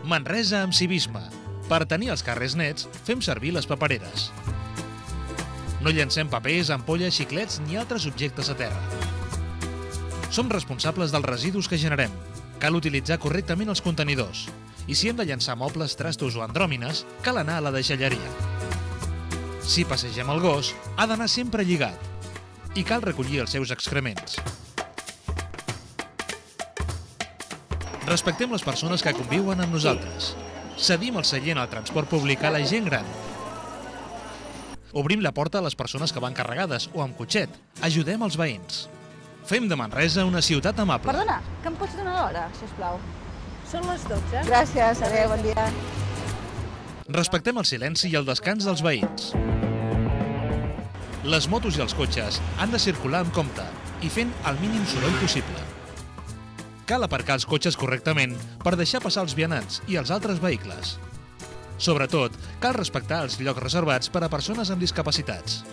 Manresa amb civisme. Per tenir els carrers nets, fem servir les papereres. No llancem papers, ampolles, xiclets ni altres objectes a terra. Som responsables dels residus que generem. Cal utilitzar correctament els contenidors. I si hem de llançar mobles, trastos o andròmines, cal anar a la deixalleria. Si passegem el gos, ha d'anar sempre lligat. I cal recollir els seus excrements. Respectem les persones que conviuen amb nosaltres. Cedim el seient al transport públic a la gent gran. Obrim la porta a les persones que van carregades o amb cotxet. Ajudem els veïns. Fem de Manresa una ciutat amable. Perdona, que em pots donar l'hora, sisplau? Són les 12. Gràcies, adéu, bon dia. Respectem el silenci i el descans dels veïns. Les motos i els cotxes han de circular amb compte i fent el mínim soroll possible. Cal aparcar els cotxes correctament per deixar passar els vianants i els altres vehicles. Sobretot, cal respectar els llocs reservats per a persones amb discapacitats.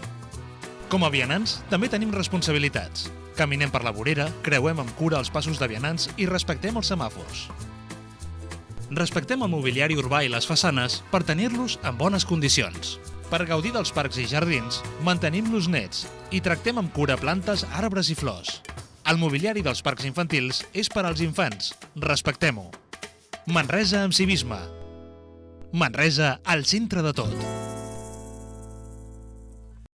Com a vianants, també tenim responsabilitats. Caminem per la vorera, creuem amb cura els passos de vianants i respectem els semàfors. Respectem el mobiliari urbà i les façanes per tenir-los en bones condicions. Per gaudir dels parcs i jardins, mantenim-los nets i tractem amb cura plantes, arbres i flors. El mobiliari dels parcs infantils és per als infants. Respectem-ho. Manresa amb civisme. Manresa al centre de tot.